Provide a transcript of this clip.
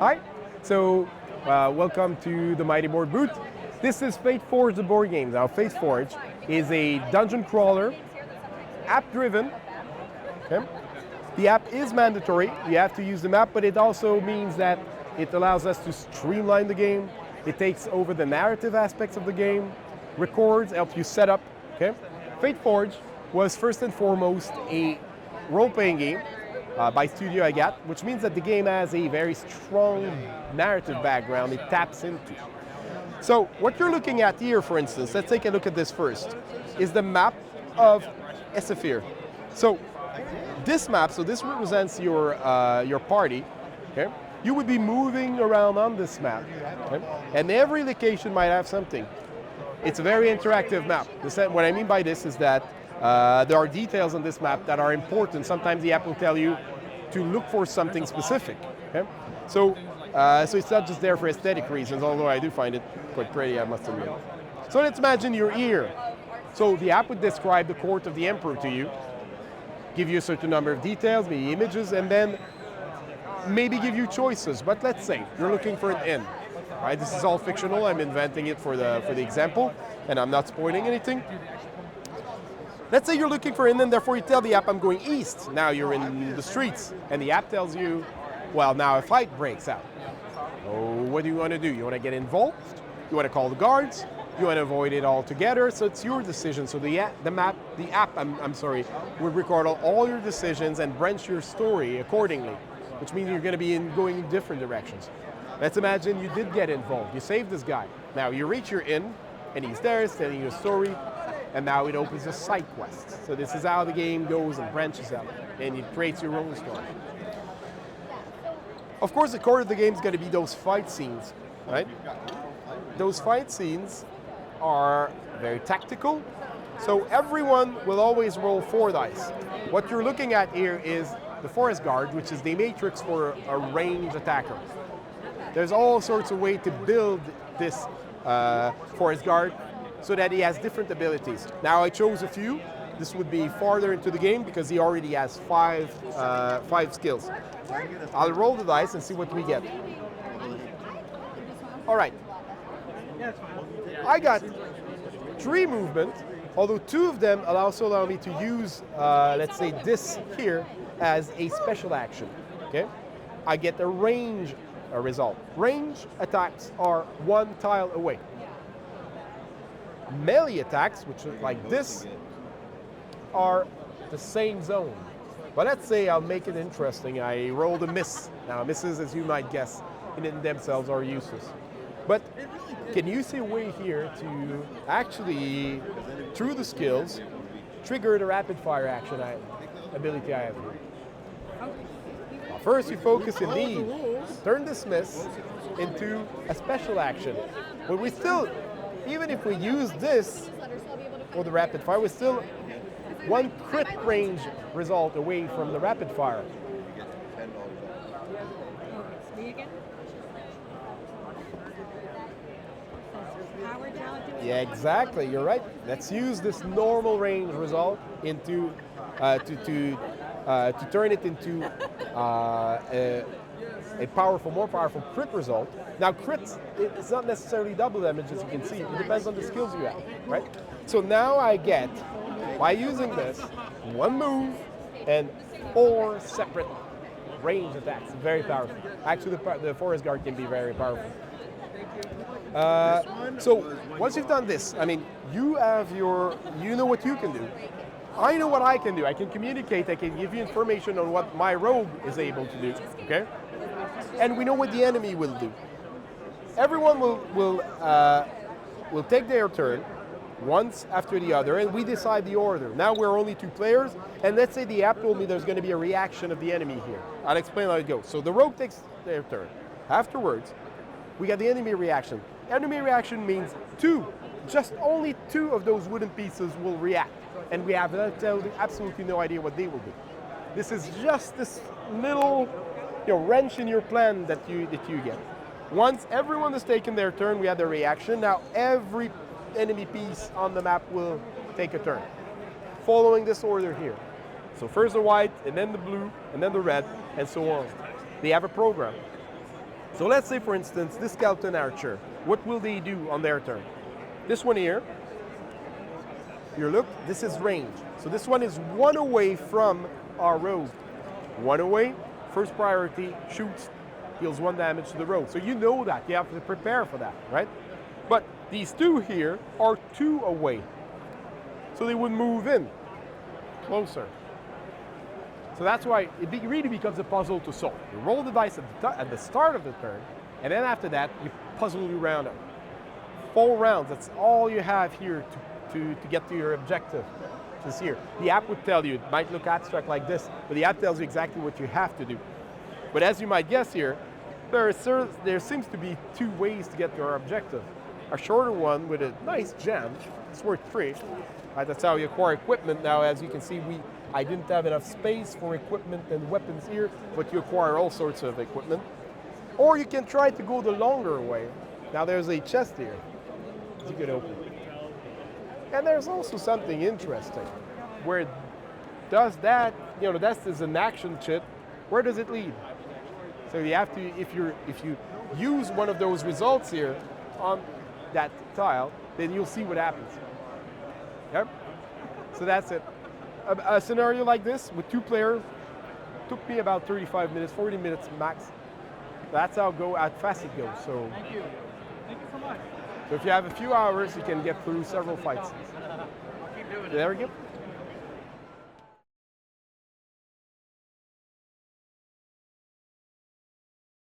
Hi, so welcome to the Mighty Board booth. This is Fateforge, the board game. Now, Fateforge is a dungeon crawler, app-driven. Okay? The app is mandatory. You have to use the map, but it also means that it allows us to streamline the game. It takes over the narrative aspects of the game, records, helps you set up. Okay? Fateforge was first and foremost a role-playing game by Studio Agathe, which means that the game has a very strong narrative background it taps into. So what you're looking at here, for instance, let's take a look at this first, is the map of Esafir. So this map, so this represents your party. Okay? You would be moving around on this map, okay? And every location might have something. It's a very interactive map. What I mean by this is that there are details on this map that are important. Sometimes the app will tell you to look for something specific. Okay? So it's not just there for aesthetic reasons, although I do find it quite pretty, I must admit. So let's imagine you're here. So the app would describe the court of the emperor to you, give you a certain number of details, maybe images, and then maybe give you choices. But let's say you're looking for an inn. Right? This is all fictional. I'm inventing it for the example, and I'm not spoiling anything. Let's say you're looking for an inn, and therefore you tell the app, I'm going east. Now you're in the streets, and the app tells you, well, now a fight breaks out. Oh, what do you want to do? You want to get involved? You want to call the guards? You want to avoid it altogether? So it's your decision. So the app would record all your decisions and branch your story accordingly, which means you're going to be going in different directions. Let's imagine you did get involved. You saved this guy. Now you reach your inn, and he's there telling you a story, and now it opens a side quest. So this is how the game goes and branches out, and it creates your own story. Of course, the core of the game is going to be those fight scenes, right? Those fight scenes are very tactical, so everyone will always roll 4 dice. What you're looking at here is the Forest Guard, which is the matrix for a ranged attacker. There's all sorts of ways to build this Forest Guard so that he has different abilities. Now I chose a few. This would be farther into the game because he already has 5 skills. I'll roll the dice and see what we get. All right. I got 3 movement, although 2 of them also allow me to use, let's say this here, as a special action. Okay? I get a range result. Range attacks are 1 tile away. Melee attacks, which look like this, are the same zone. But let's say I'll make it interesting. I rolled a miss. Now misses, as you might guess, in themselves are useless. But can you see a way here to actually, through the skills, trigger the rapid fire action ability I have here? Well, first you focus indeed. Turn this miss into a special action. But we still, even if we use this for the rapid fire, we're still 1 crit range result away from the rapid fire. Yeah, exactly. You're right. Let's use this normal range result into to turn it into a more powerful crit result. Now, crits, it's not necessarily double damage, as you can see. It depends on the skills you have, right? So now I get, by using this, 1 move and 4 separate range attacks. Very powerful. Actually, the Forest Guard can be very powerful. So once you've done this, I mean, you know what you can do. I know what I can do. I can communicate. I can give you information on what my rogue is able to do. Okay, and we know what the enemy will do. Everyone will take their turn once after the other, and we decide the order. Now we're only 2 players, and let's say the app told me there's going to be a reaction of the enemy here. I'll explain how it goes. So the rogue takes their turn. Afterwards, we got the enemy reaction. Enemy reaction means 2, just only 2 of those wooden pieces will react, and we have absolutely no idea what they will do. This is just this little wrench in your plan that you get. Once everyone has taken their turn, we have the reaction. Now every enemy piece on the map will take a turn, following this order here. So first the white, and then the blue, and then the red, and so on. They have a program. So let's say, for instance, this skeleton archer. What will they do on their turn? This one here, here look, this is range. So this one is 1 away from our rogue. 1 away, first priority, shoots, deals 1 damage to the rogue. So you know that, you have to prepare for that, right? But these 2 here are 2 away. So they would move in closer. So that's why it really becomes a puzzle to solve. You roll the dice at the start of the turn, and then after that, you puzzle your round up. 4 rounds, that's all you have here to get to your objective. This here. The app would tell you, it might look abstract like this, but the app tells you exactly what you have to do. But as you might guess here, there seems to be 2 ways to get to our objective. A shorter one with a nice gem, it's worth 3. Right, that's how you acquire equipment. Now, as you can see, I didn't have enough space for equipment and weapons here, but you acquire all sorts of equipment. Or you can try to go the longer way. Now there's a chest here that you can open. And there's also something interesting. Where does that, that is an action chit, where does it lead? So you have to, if you use one of those results here on that tile, then you'll see what happens. Yep. So that's it. A scenario like this with 2 players took me about 35 minutes, 40 minutes max. That's how fast it goes. So thank you so much. So if you have a few hours, you can get through several fights. Keep doing it. There we go.